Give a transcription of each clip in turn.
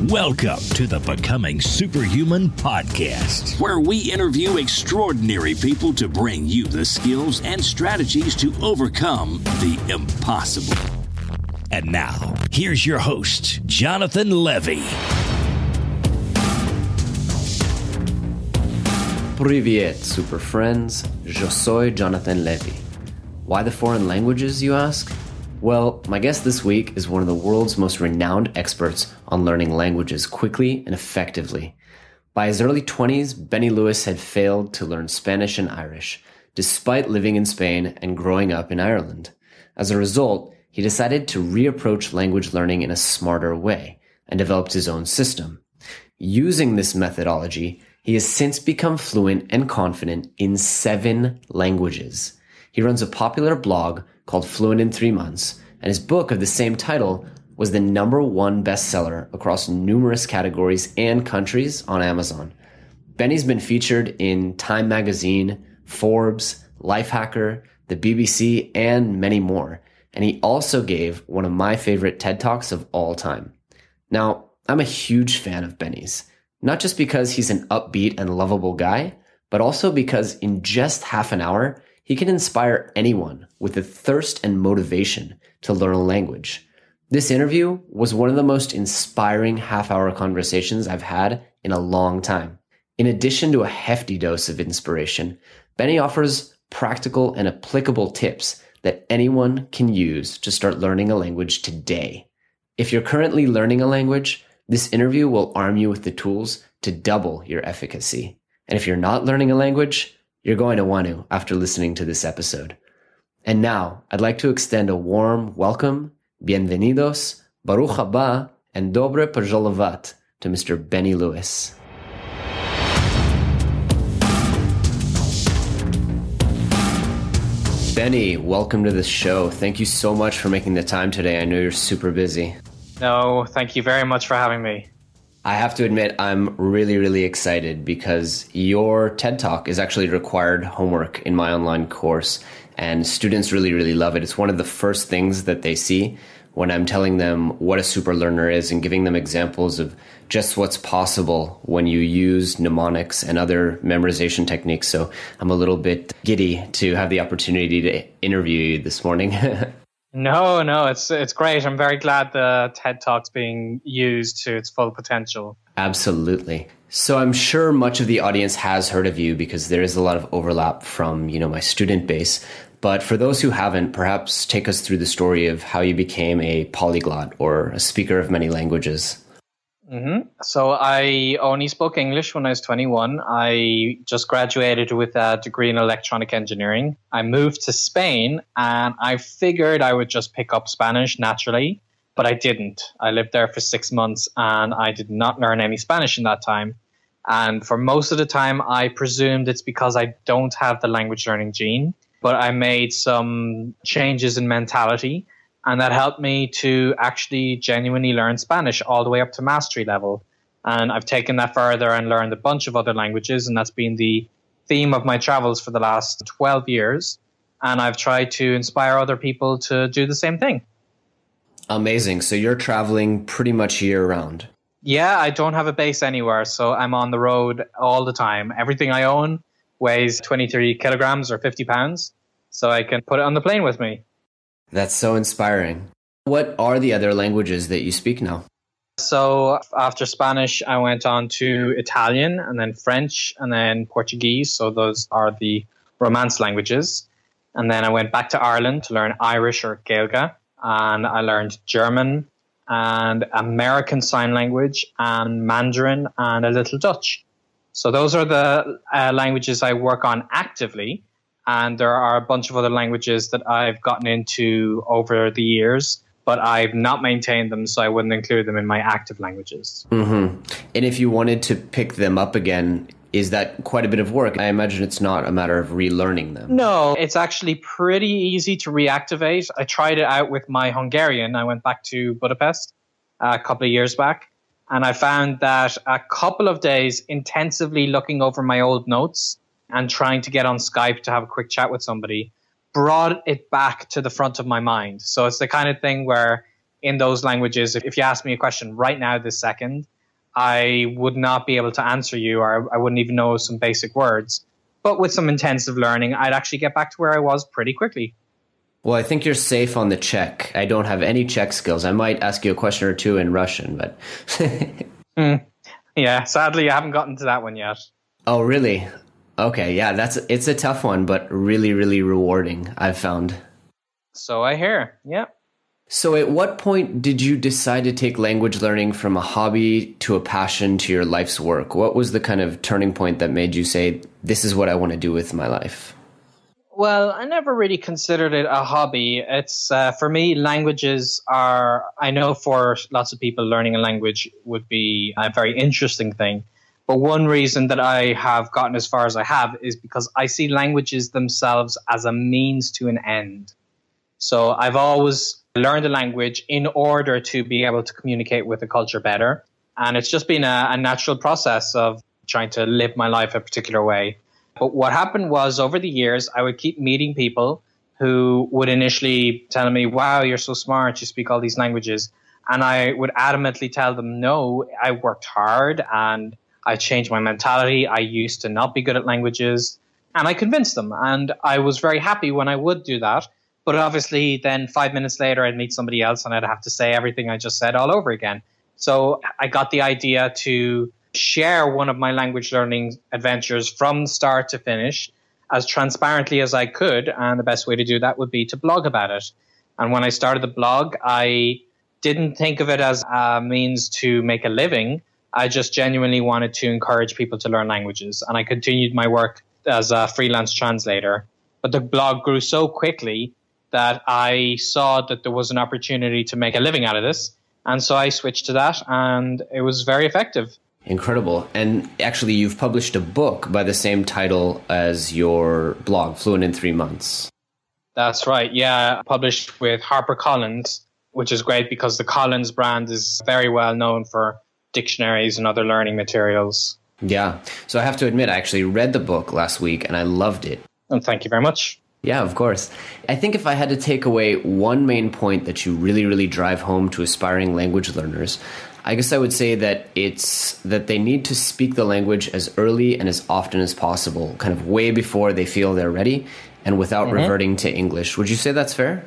Welcome to the Becoming Superhuman podcast, where we interview extraordinary people to bring you the skills and strategies to overcome the impossible. And now, here's your host, Jonathan Levy. Привет, super friends. Je soy Jonathan Levy. Why the foreign languages, you ask? Well, my guest this week is one of the world's most renowned experts on learning languages quickly and effectively. By his early 20s, Benny Lewis had failed to learn Spanish and Irish, despite living in Spain and growing up in Ireland. As a result, he decided to reapproach language learning in a smarter way and developed his own system. Using this methodology, he has since become fluent and confident in 7 languages. He runs a popular blog called Fluent in 3 Months, and his book of the same title was the #1 bestseller across numerous categories and countries on Amazon. Benny's been featured in Time Magazine, Forbes, Lifehacker, the BBC, and many more. And he also gave one of my favorite TED Talks of all time. Now, I'm a huge fan of Benny's, not just because he's an upbeat and lovable guy, but also because in just half an hour, he can inspire anyone with the thirst and motivation to learn a language. This interview was one of the most inspiring half-hour conversations I've had in a long time. In addition to a hefty dose of inspiration, Benny offers practical and applicable tips that anyone can use to start learning a language today. If you're currently learning a language, this interview will arm you with the tools to double your efficacy. And if you're not learning a language, you're going to want to after listening to this episode. And now, I'd like to extend a warm welcome, bienvenidos, baruch haba, and dobre pozdravovat to Mr. Benny Lewis. Benny, welcome to the show. Thank you so much for making the time today. I know you're super busy. No, thank you very much for having me. I have to admit, I'm really excited because your TED Talk is actually required homework in my online course, and students really love it. It's one of the first things that they see when I'm telling them what a super learner is and giving them examples of just what's possible when you use mnemonics and other memorization techniques. So I'm a little bit giddy to have the opportunity to interview you this morning. No, it's great. I'm very glad the TED Talk's being used to its full potential. Absolutely. So I'm sure much of the audience has heard of you because there is a lot of overlap from, my student base. But for those who haven't, perhaps take us through the story of how you became a polyglot or a speaker of many languages. So I only spoke English when I was 21. I just graduated with a degree in electronic engineering. I moved to Spain and I figured I would just pick up Spanish naturally, but I didn't. I lived there for 6 months and I did not learn any Spanish in that time. And for most of the time, I presumed it's because I don't have the language learning gene, but I made some changes in mentality. And that helped me to actually genuinely learn Spanish all the way up to mastery level. And I've taken that further and learned a bunch of other languages. And that's been the theme of my travels for the last 12 years. And I've tried to inspire other people to do the same thing. Amazing. So you're traveling pretty much year round. Yeah, I don't have a base anywhere. So I'm on the road all the time. Everything I own weighs 23 kilograms or 50 pounds. So I can put it on the plane with me. That's so inspiring. What are the other languages that you speak now? So after Spanish, I went on to Italian and then French and then Portuguese. So those are the Romance languages. And then I went back to Ireland to learn Irish or Gaeilge. And I learned German and American Sign Language and Mandarin and a little Dutch. So those are the languages I work on actively. And there are a bunch of other languages that I've gotten into over the years, but I've not maintained them, so I wouldn't include them in my active languages. And if you wanted to pick them up again, is that quite a bit of work? I imagine it's not a matter of relearning them. No, it's actually pretty easy to reactivate. I tried it out with my Hungarian. I went back to Budapest a couple of years back, and I found that a couple of days intensively looking over my old notes and trying to get on Skype to have a quick chat with somebody brought it back to the front of my mind. So it's the kind of thing where in those languages, if you ask me a question right now, this second, I would not be able to answer you, or I wouldn't even know some basic words. But with some intensive learning, I'd actually get back to where I was pretty quickly. Well, I think you're safe on the Czech. I don't have any Czech skills. I might ask you a question or two in Russian, but... Yeah, sadly, I haven't gotten to that one yet. Oh, really? Okay, yeah, it's a tough one, but really, really rewarding, I've found. So I hear, yeah. So at what point did you decide to take language learning from a hobby to a passion to your life's work? What was the kind of turning point that made you say, this is what I want to do with my life? Well, I never really considered it a hobby. It's for me, languages are, I know for lots of people, learning a language would be a very interesting thing. But one reason that I have gotten as far as I have is because I see languages themselves as a means to an end. So I've always learned a language in order to be able to communicate with the culture better. And it's just been a natural process of trying to live my life a particular way. But what happened was, over the years, I would keep meeting people who would initially tell me, wow, you're so smart, you speak all these languages. And I would adamantly tell them, no, I worked hard and I changed my mentality. I used to not be good at languages. And I convinced them. And I was very happy when I would do that. But obviously, then 5 minutes later, I'd meet somebody else and I'd have to say everything I just said all over again. So I got the idea to share one of my language learning adventures from start to finish as transparently as I could. And the best way to do that would be to blog about it. And when I started the blog, I didn't think of it as a means to make a living. I just genuinely wanted to encourage people to learn languages. And I continued my work as a freelance translator. But the blog grew so quickly that I saw that there was an opportunity to make a living out of this. And so I switched to that, and it was very effective. Incredible. And actually, you've published a book by the same title as your blog, Fluent in 3 Months. That's right. Yeah, published with HarperCollins, which is great because the Collins brand is very well known for dictionaries and other learning materials. Yeah. So I have to admit, I actually read the book last week and I loved it. And thank you very much. Yeah, of course. I think if I had to take away one main point that you really, really drive home to aspiring language learners, I guess I would say that it's that they need to speak the language as early and as often as possible, kind of way before they feel they're ready and without reverting to English. Would you say that's fair?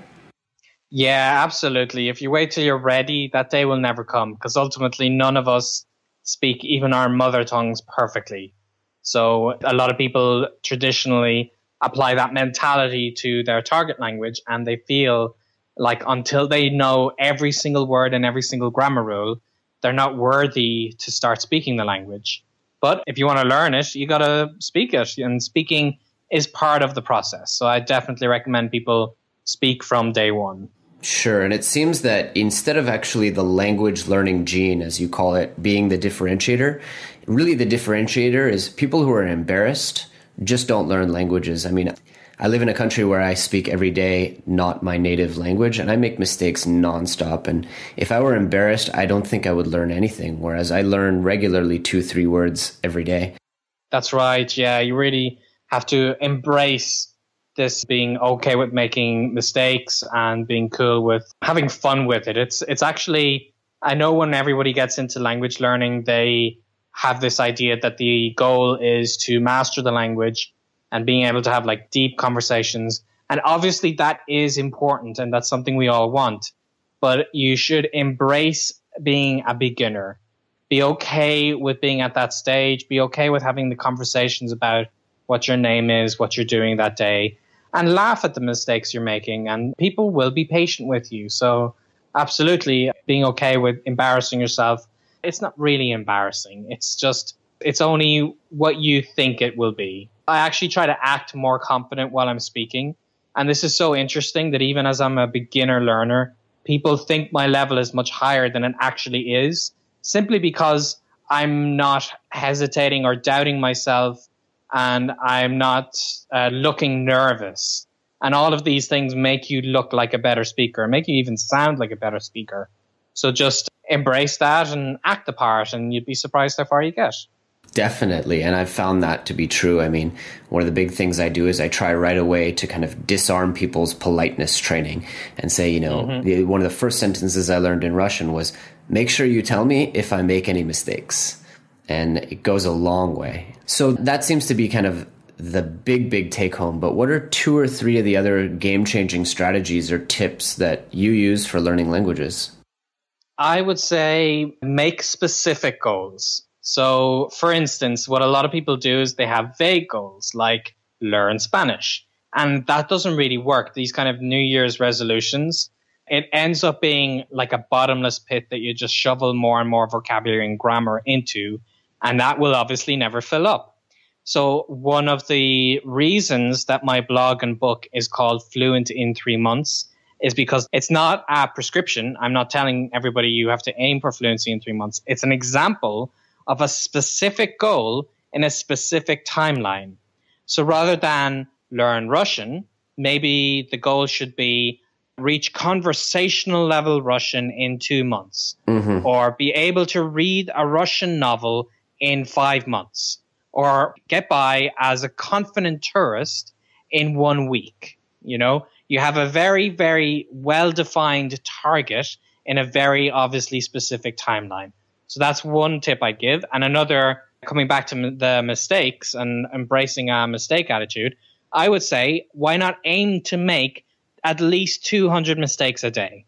Yeah, absolutely. If you wait till you're ready, that day will never come because ultimately none of us speak even our mother tongues perfectly. So a lot of people traditionally apply that mentality to their target language, and they feel like until they know every single word and every single grammar rule, they're not worthy to start speaking the language. But if you want to learn it, you got to speak it, and speaking is part of the process. So I definitely recommend people speak from day one. Sure. And it seems that instead of actually the language learning gene, as you call it, being the differentiator, really the differentiator is people who are embarrassed just don't learn languages. I mean, I live in a country where I speak every day, not my native language, and I make mistakes nonstop. And if I were embarrassed, I don't think I would learn anything, whereas I learn regularly 2-3 words every day. That's right. Yeah, you really have to embrace this being okay with making mistakes and being cool with having fun with it. It's actually, I know when everybody gets into language learning, they have this idea that the goal is to master the language and being able to have like deep conversations. And obviously that is important and that's something we all want. But you should embrace being a beginner. Be okay with being at that stage. Be okay with having the conversations about what your name is, what you're doing that day, and laugh at the mistakes you're making. And people will be patient with you. So absolutely being okay with embarrassing yourself. It's not really embarrassing. It's only what you think it will be. I actually try to act more confident while I'm speaking. And this is so interesting that even as I'm a beginner learner, people think my level is much higher than it actually is, simply because I'm not hesitating or doubting myself and I'm not looking nervous. And all of these things make you look like a better speaker, make you even sound like a better speaker. So just embrace that and act the part, and you'd be surprised how far you get. Definitely. And I've found that to be true. I mean, one of the big things I do is I try right away to kind of disarm people's politeness training and say, one of the first sentences I learned in Russian was, make sure you tell me if I make any mistakes. And it goes a long way. So that seems to be kind of the big take home. But what are 2 or 3 of the other game-changing strategies or tips that you use for learning languages? I would say make specific goals. So, for instance, what a lot of people do is they have vague goals like learn Spanish. And that doesn't really work. These kind of New Year's resolutions, it ends up being like a bottomless pit that you just shovel more and more vocabulary and grammar into. And that will obviously never fill up. So one of the reasons that my blog and book is called Fluent in 3 Months is because it's not a prescription. I'm not telling everybody you have to aim for fluency in 3 months. It's an example of a specific goal in a specific timeline. So rather than learn Russian, maybe the goal should be reach conversational level Russian in 2 months, or be able to read a Russian novel in 5 months, or get by as a confident tourist in 1 week. You have a very, very well-defined target in a very obviously specific timeline. So that's one tip I give. And another, coming back to the mistakes and embracing a mistake attitude, I would say, why not aim to make at least 200 mistakes a day?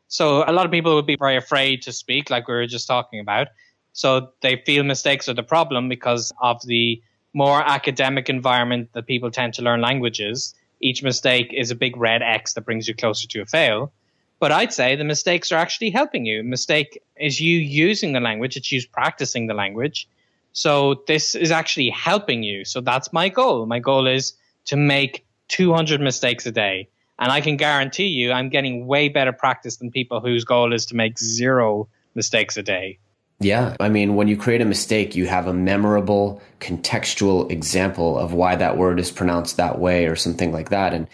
So a lot of people would be very afraid to speak, like we were just talking about. So they feel mistakes are the problem because of the more academic environment that people tend to learn languages. Each mistake is a big red X that brings you closer to a fail. But I'd say the mistakes are actually helping you. Mistake is you using the language. It's you practicing the language. So this is actually helping you. So that's my goal. My goal is to make 200 mistakes a day. And I can guarantee you I'm getting way better practice than people whose goal is to make 0 mistakes a day. Yeah. I mean, when you create a mistake, you have a memorable contextual example of why that word is pronounced that way or something like that. And,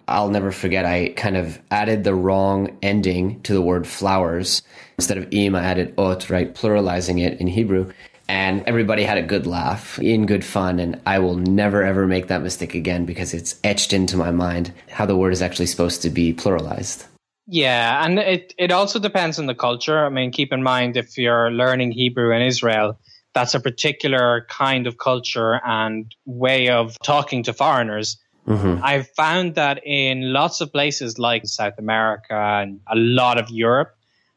I'll never forget, I kind of added the wrong ending to the word flowers. Instead of im, I added ot, right? Pluralizing it in Hebrew. And everybody had a good laugh, in good fun. And I will never, ever make that mistake again because it's etched into my mind how the word is actually supposed to be pluralized. Yeah, and it also depends on the culture. I mean, keep in mind, if you're learning Hebrew in Israel, that's a particular kind of culture and way of talking to foreigners. I've found that in lots of places like South America and a lot of Europe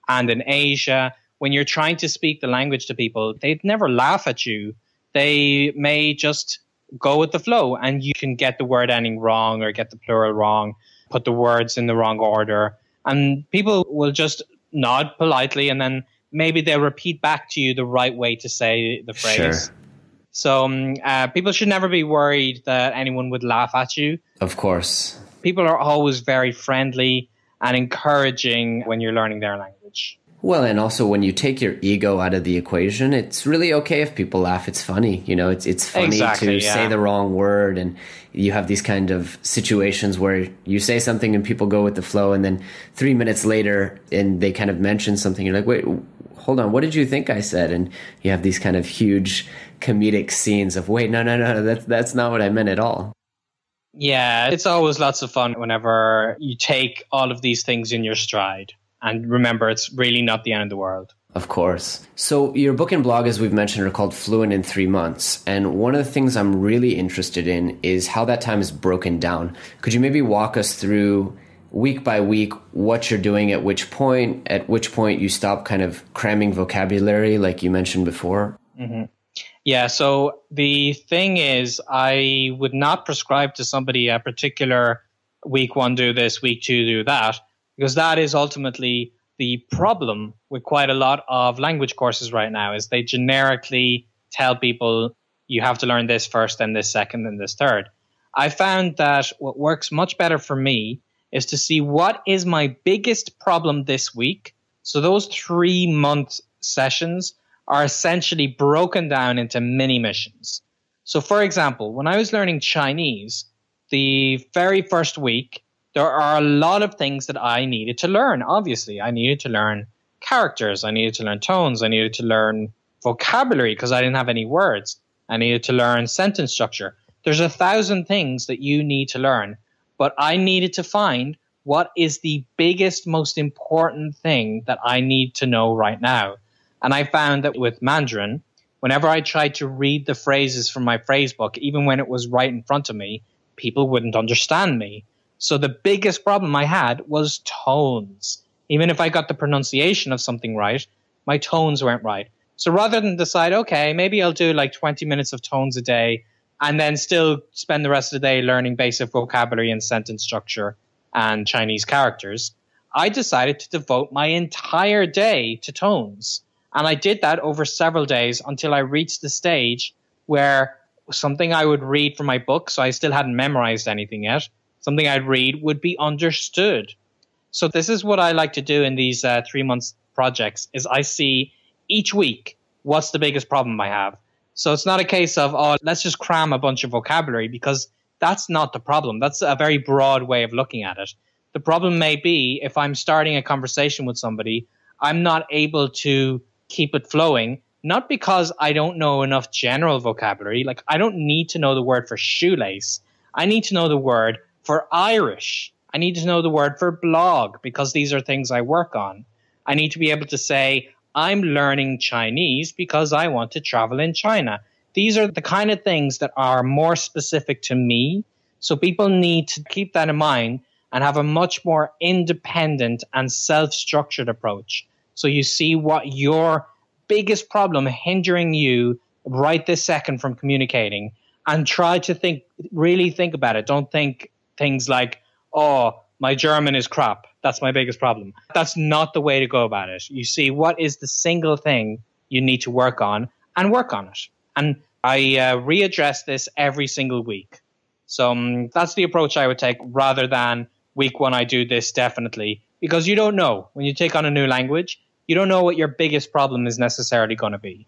and in Asia, when you're trying to speak the language to people, they'd never laugh at you. They may just go with the flow and you can get the word ending wrong or get the plural wrong, put the words in the wrong order. And people will just nod politely and then maybe they'll repeat back to you the right way to say the phrase. Sure. So people should never be worried that anyone would laugh at you. Of course. People are always very friendly and encouraging when you're learning their language. Well, and also when you take your ego out of the equation, it's really okay if people laugh. It's funny. It's funny to say the wrong word. And you have these kind of situations where you say something and people go with the flow. And then 3 minutes later, and they kind of mention something. You're like, wait, hold on. What did you think I said? And you have these kind of huge comedic scenes of, wait, no, that's not what I meant at all. Yeah, it's always lots of fun whenever you take all of these things in your stride. And remember, it's really not the end of the world. Of course. So your book and blog, as we've mentioned, are called Fluent in 3 Months. And one of the things I'm really interested in is how that time is broken down. Could you maybe walk us through week by week what you're doing at which point you stop kind of cramming vocabulary like you mentioned before? Yeah, so the thing is, I would not prescribe to somebody a particular week 1 do this, week 2 do that, because that is ultimately the problem with quite a lot of language courses right now, is they generically tell people you have to learn this first, then this second, then this third. I found that what works much better for me is to see what is my biggest problem this week. So those 3-month sessions are essentially broken down into mini missions. So for example, when I was learning Chinese, the very first week, there are a lot of things that I needed to learn. Obviously, I needed to learn characters. I needed to learn tones. I needed to learn vocabulary because I didn't have any words. I needed to learn sentence structure. There's 1,000 things that you need to learn, but I needed to find what is the biggest, most important thing that I need to know right now. And I found that with Mandarin, whenever I tried to read the phrases from my phrase book, even when it was right in front of me, people wouldn't understand me. So the biggest problem I had was tones. Even if I got the pronunciation of something right, my tones weren't right. So rather than decide, okay, maybe I'll do like 20 minutes of tones a day and then still spend the rest of the day learning basic vocabulary and sentence structure and Chinese characters, I decided to devote my entire day to tones. And I did that over several days until I reached the stage where something I would read from my book, so I still hadn't memorized anything yet, something I'd read would be understood. So this is what I like to do in these 3 months projects is I see each week what's the biggest problem I have. So it's not a case of, oh, let's just cram a bunch of vocabulary, because that's not the problem. That's a very broad way of looking at it. The problem may be if I'm starting a conversation with somebody, I'm not able to keep it flowing, not because I don't know enough general vocabulary. Like, I don't need to know the word for shoelace. I need to know the word for Irish. I need to know the word for blog, because these are things I work on. I need to be able to say, I'm learning Chinese because I want to travel in China. These are the kind of things that are more specific to me. So people need to keep that in mind and have a much more independent and self-structured approach. So you see what your biggest problem hindering you right this second from communicating, and try to really think about it. Don't think things like, oh, my German is crap. That's my biggest problem. That's not the way to go about it. You see what is the single thing you need to work on and work on it. And I readdress this every single week. So that's the approach I would take, rather than week one, I do this definitely, because you don't know when you take on a new language, you don't know what your biggest problem is necessarily going to be.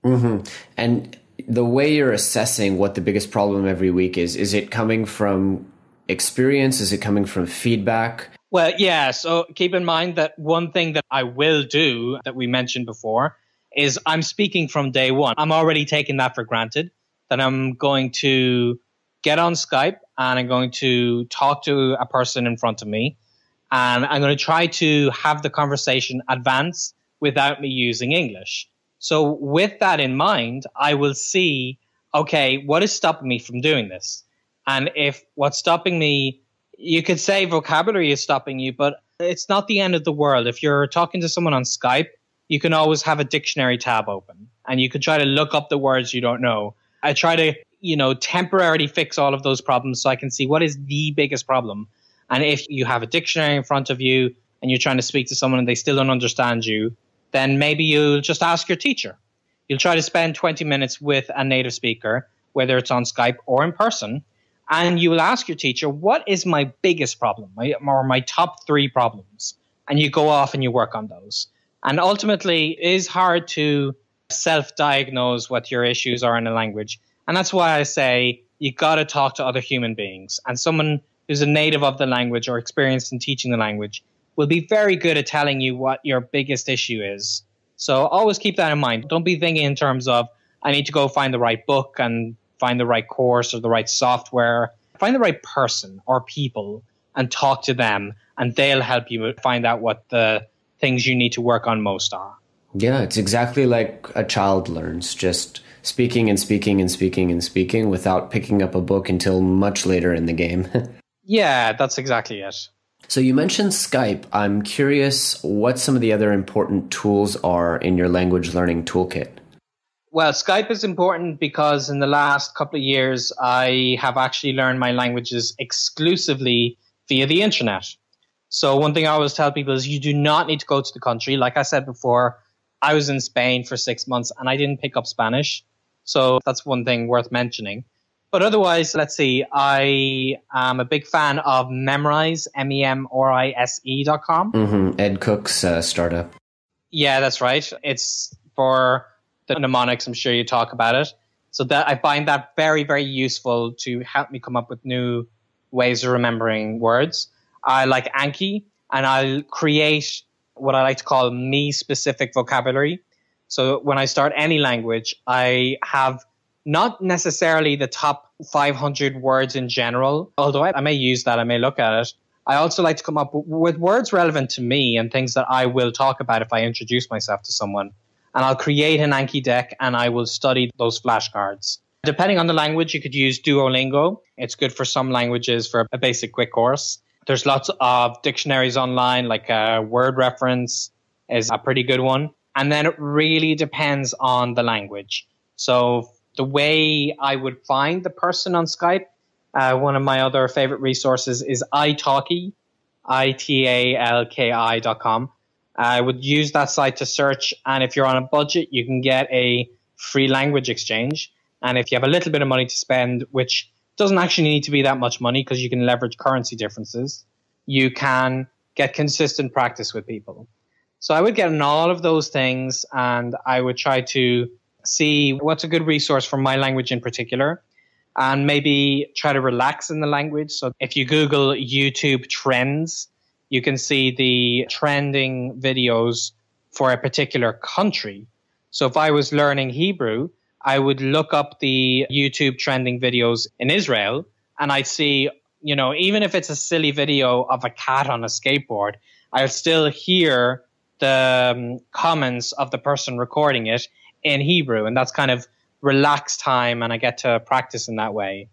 Mm-hmm. And the way you're assessing what the biggest problem every week is it coming from experience? Is it coming from feedback? Well, yeah. So keep in mind that one thing that I will do that we mentioned before is I'm speaking from day one. I'm already taking that for granted, that I'm going to get on Skype and I'm going to talk to a person in front of me. And I'm going to try to have the conversation advance without me using English. So with that in mind, I will see, okay, what is stopping me from doing this? And if what's stopping me, you could say vocabulary is stopping you, but it's not the end of the world. If you're talking to someone on Skype, you can always have a dictionary tab open and you can try to look up the words you don't know. I try to, temporarily fix all of those problems so I can see what is the biggest problem. And if you have a dictionary in front of you and you're trying to speak to someone and they still don't understand you, then maybe you'll just ask your teacher. You'll try to spend 20 minutes with a native speaker, whether it's on Skype or in person, and you will ask your teacher, what is my biggest problem, or my top 3 problems? And you go off and you work on those. And ultimately, it is hard to self-diagnose what your issues are in a language. And that's why I say you got to talk to other human beings. And someone who's a native of the language or experienced in teaching the language will be very good at telling you what your biggest issue is. So always keep that in mind. Don't be thinking in terms of, I need to go find the right book and find the right course or the right software. Find the right person or people and talk to them, and they'll help you find out what the things you need to work on most are. Yeah, it's exactly like a child learns, just speaking and speaking and speaking and speaking without picking up a book until much later in the game. Yeah, that's exactly it. So you mentioned Skype. I'm curious what some of the other important tools are in your language learning toolkit. Well, Skype is important because in the last couple of years, I have actually learned my languages exclusively via the internet. So one thing I always tell people is you do not need to go to the country. Like I said before, I was in Spain for 6 months and I didn't pick up Spanish. So that's one thing worth mentioning. But otherwise, let's see, I am a big fan of Memrise, MEMRISE.com. Mm-hmm. Ed Cook's startup. Yeah, that's right. It's for the mnemonics. I'm sure you talk about it. So that I find that very, very useful to help me come up with new ways of remembering words. I like Anki, and I'll create what I like to call me-specific vocabulary. So when I start any language, I have not necessarily the top 500 words in general, although I may use that, I may look at it. I also like to come up with words relevant to me and things that I will talk about if I introduce myself to someone. And I'll create an Anki deck and I will study those flashcards. Depending on the language, you could use Duolingo. It's good for some languages for a basic quick course. There's lots of dictionaries online, like Word Reference is a pretty good one. And then it really depends on the language. So the way I would find the person on Skype, one of my other favorite resources is italki, italki.com. I would use that site to search. And if you're on a budget, you can get a free language exchange. And if you have a little bit of money to spend, which doesn't actually need to be that much money because you can leverage currency differences, you can get consistent practice with people. So I would get in all of those things and I would try to see what's a good resource for my language in particular and maybe try to relax in the language. So if you Google YouTube trends, you can see the trending videos for a particular country. So if I was learning Hebrew, I would look up the YouTube trending videos in Israel and I'd see, even if it's a silly video of a cat on a skateboard, I'll still hear the comments of the person recording it in Hebrew. And that's kind of relaxed time and I get to practice in that way.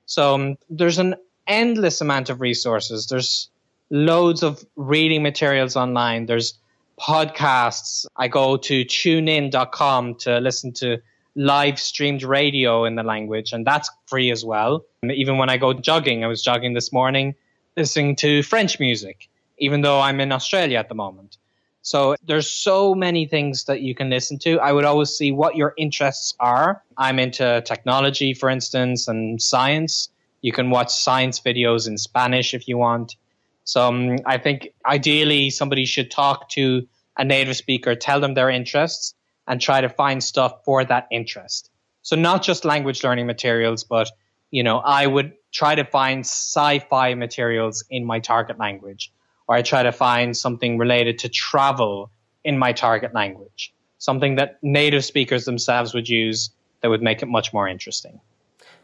So there's an endless amount of resources. There's loads of reading materials online. There's podcasts. I go to tunein.com to listen to live streamed radio in the language, and that's free as well. And even when I go jogging, I was jogging this morning listening to French music, even though I'm in Australia at the moment. So there's so many things that you can listen to. I would always see what your interests are. I'm into technology, for instance, and science. You can watch science videos in Spanish if you want. So I think ideally somebody should talk to a native speaker, tell them their interests, and try to find stuff for that interest. So not just language learning materials, but, I would try to find sci-fi materials in my target language, or I try to find something related to travel in my target language, something that native speakers themselves would use that would make it much more interesting.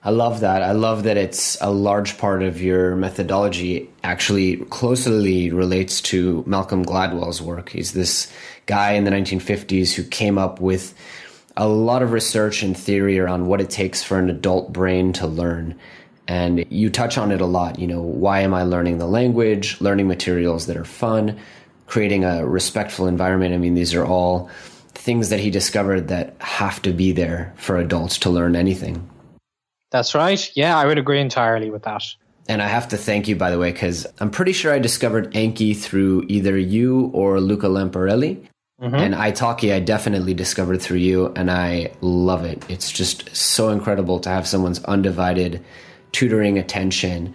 I love that. I love that it's a large part of your methodology actually closely relates to Malcolm Gladwell's work. He's this guy in the 1950s who came up with a lot of research and theory around what it takes for an adult brain to learn. And you touch on it a lot. Why am I learning the language, learning materials that are fun, creating a respectful environment? I mean, these are all things that he discovered that have to be there for adults to learn anything. That's right. Yeah, I would agree entirely with that. And I have to thank you, by the way, because I'm pretty sure I discovered Anki through either you or Luca Lamparelli. Mm-hmm. And Italki I definitely discovered through you, and I love it. It's just so incredible to have someone's undivided tutoring attention.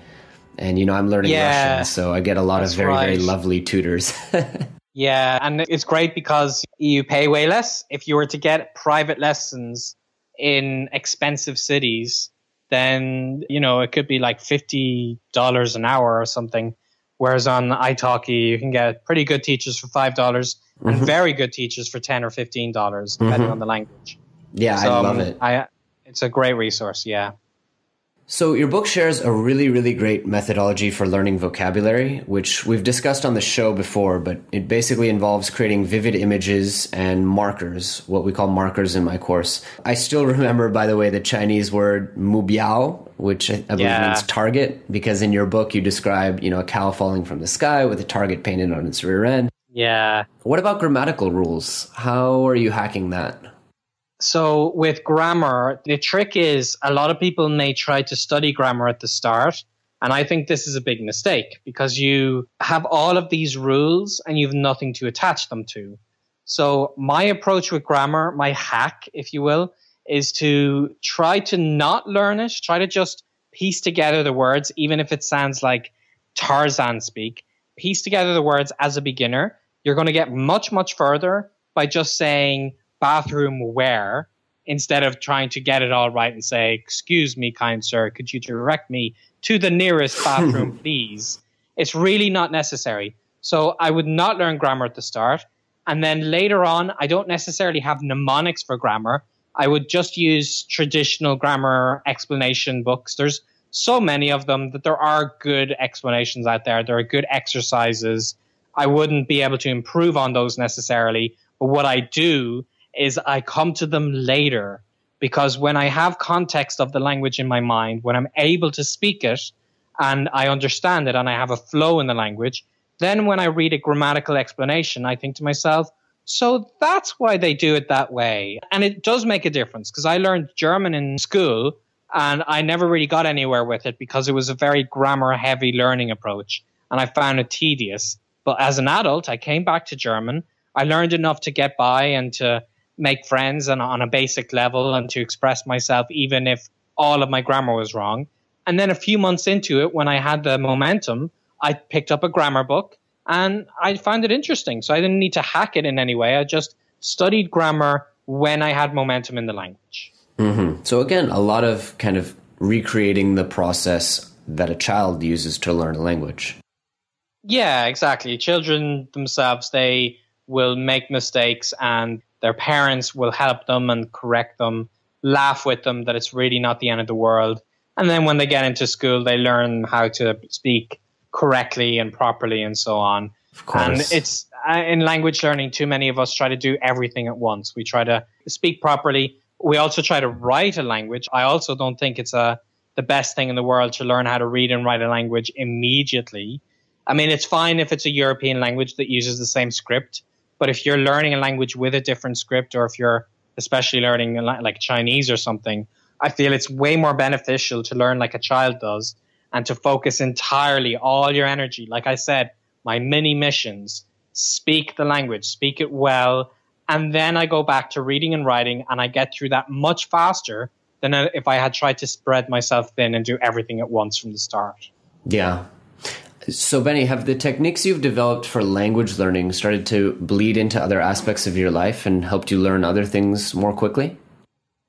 And, I'm learning Russian, so I get a lot of very, very lovely tutors. Yeah, and it's great because you pay way less. If you were to get private lessons in expensive cities, then, it could be like $50 an hour or something. Whereas on Italki, you can get pretty good teachers for $5 and very good teachers for $10 or $15, depending on the language. Yeah, so, I love it. It's a great resource, yeah. So your book shares a really, really great methodology for learning vocabulary, which we've discussed on the show before, but it basically involves creating vivid images and markers, what we call markers in my course. I still remember, by the way, the Chinese word mubiao, which I believe means target, because in your book you describe, a cow falling from the sky with a target painted on its rear end. Yeah. What about grammatical rules? How are you hacking that? So with grammar, the trick is a lot of people may try to study grammar at the start. And I think this is a big mistake because you have all of these rules and you have nothing to attach them to. So my approach with grammar, my hack, if you will, is to try to not learn it. Try to just piece together the words, even if it sounds like Tarzan speak. Piece together the words as a beginner. You're going to get much, much further by just saying bathroom where, instead of trying to get it all right and say, excuse me, kind sir, could you direct me to the nearest bathroom, please? It's really not necessary. So I would not learn grammar at the start. And then later on, I don't necessarily have mnemonics for grammar. I would just use traditional grammar explanation books. There's so many of them that there are good explanations out there. There are good exercises. I wouldn't be able to improve on those necessarily. But what I do is I come to them later, because when I have context of the language in my mind, when I'm able to speak it and I understand it and I have a flow in the language, then when I read a grammatical explanation, I think to myself, so that's why they do it that way. And it does make a difference, because I learned German in school and I never really got anywhere with it because it was a very grammar heavy learning approach and I found it tedious. But as an adult, I came back to German. I learned enough to get by and to make friends and on a basic level and to express myself, even if all of my grammar was wrong. And then a few months into it, when I had the momentum, I picked up a grammar book and I found it interesting. So I didn't need to hack it in any way. I just studied grammar when I had momentum in the language. Mm-hmm. So again, a lot of kind of recreating the process that a child uses to learn a language. Yeah, exactly. Children themselves, they will make mistakes and their parents will help them and correct them, laugh with them that it's really not the end of the world. And then when they get into school, they learn how to speak correctly and properly and so on. Of course. And it's in language learning, too many of us try to do everything at once. We try to speak properly. We also try to write a language. I also don't think it's the best thing in the world to learn how to read and write a language immediately. I mean, it's fine if it's a European language that uses the same script. But if you're learning a language with a different script, or if you're especially learning like Chinese or something, I feel it's way more beneficial to learn like a child does and to focus entirely all your energy. Like I said, my mini missions, speak the language, speak it well. And then I go back to reading and writing and I get through that much faster than if I had tried to spread myself thin and do everything at once from the start. Yeah. So, Benny, have the techniques you've developed for language learning started to bleed into other aspects of your life and helped you learn other things more quickly?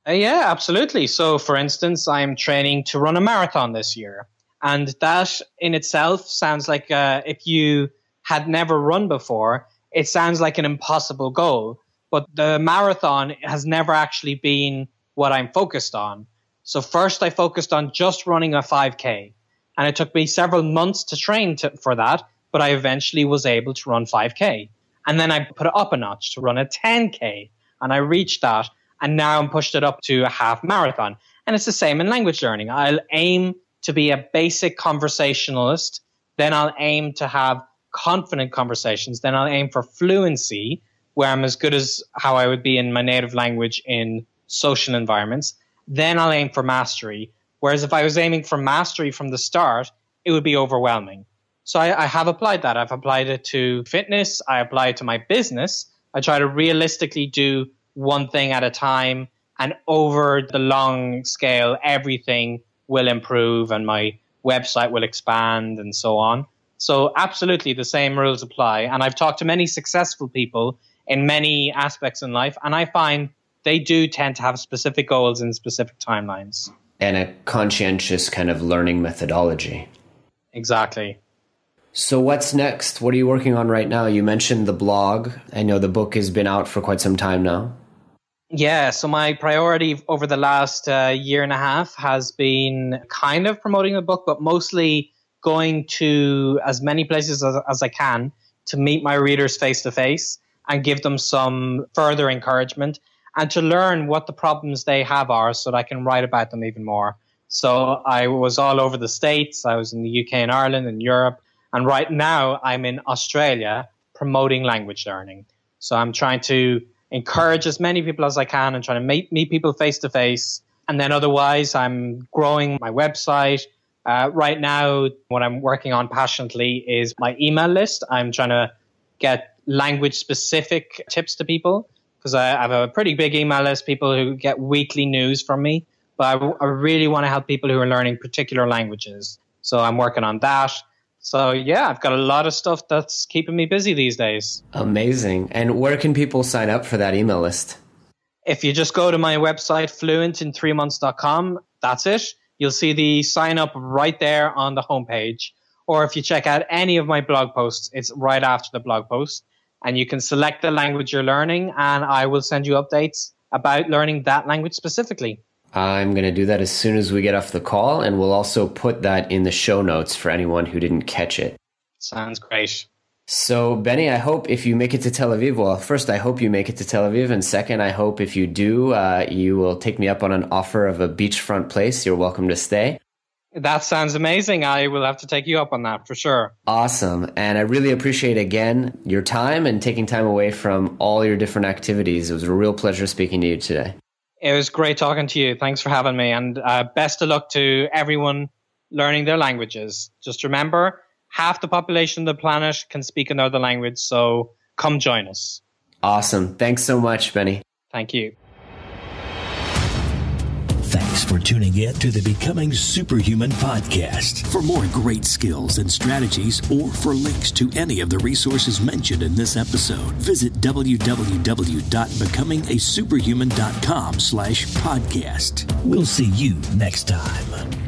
Yeah, absolutely. So, for instance, I'm training to run a marathon this year. And that in itself sounds like if you had never run before, it sounds like an impossible goal. But the marathon has never actually been what I'm focused on. So first I focused on just running a 5K. And it took me several months to train for that, but I eventually was able to run 5K. And then I put it up a notch to run a 10K. And I reached that. And now I'm pushed it up to a half marathon. And it's the same in language learning. I'll aim to be a basic conversationalist. Then I'll aim to have confident conversations. Then I'll aim for fluency, where I'm as good as how I would be in my native language in social environments. Then I'll aim for mastery. Whereas if I was aiming for mastery from the start, it would be overwhelming. So I have applied that. I've applied it to fitness. I apply it to my business. I try to realistically do one thing at a time. And over the long scale, everything will improve and my website will expand and so on. So absolutely the same rules apply. And I've talked to many successful people in many aspects in life. And I find they do tend to have specific goals and specific timelines. And a conscientious kind of learning methodology. Exactly. So what's next? What are you working on right now? You mentioned the blog. I know the book has been out for quite some time now. Yeah, so my priority over the last year and a half has been kind of promoting the book, but mostly going to as many places as I can to meet my readers face to face and give them some further encouragement and to learn what the problems they have are so that I can write about them even more. So I was all over the States. I was in the UK and Ireland and Europe. And right now I'm in Australia promoting language learning. So I'm trying to encourage as many people as I can and trying to meet people face to face. And then otherwise I'm growing my website. Right now, what I'm working on passionately is my email list. I'm trying to get language specific tips to people, because I have a pretty big email list, people who get weekly news from me. But I really want to help people who are learning particular languages. So I'm working on that. So yeah, I've got a lot of stuff that's keeping me busy these days. Amazing. And where can people sign up for that email list? If you just go to my website, fluentin3months.com, that's it. You'll see the sign up right there on the homepage. Or if you check out any of my blog posts, it's right after the blog post. and you can select the language you're learning, and I will send you updates about learning that language specifically. I'm going to do that as soon as we get off the call, and we'll also put that in the show notes for anyone who didn't catch it. Sounds great. So, Benny, I hope if you make it to Tel Aviv, well, first, I hope you make it to Tel Aviv, and second, I hope if you do, you will take me up on an offer of a beachfront place. You're welcome to stay. That sounds amazing. I will have to take you up on that for sure. Awesome. And I really appreciate, again, your time and taking time away from all your different activities. It was a real pleasure speaking to you today. It was great talking to you. Thanks for having me. And best of luck to everyone learning their languages. Just remember, half the population of the planet can speak another language. So come join us. Awesome. Thanks so much, Benny. Thank you. Thanks for tuning in to the Becoming Superhuman podcast. For more great skills and strategies, or for links to any of the resources mentioned in this episode, visit www.becomingasuperhuman.com/podcast. We'll see you next time.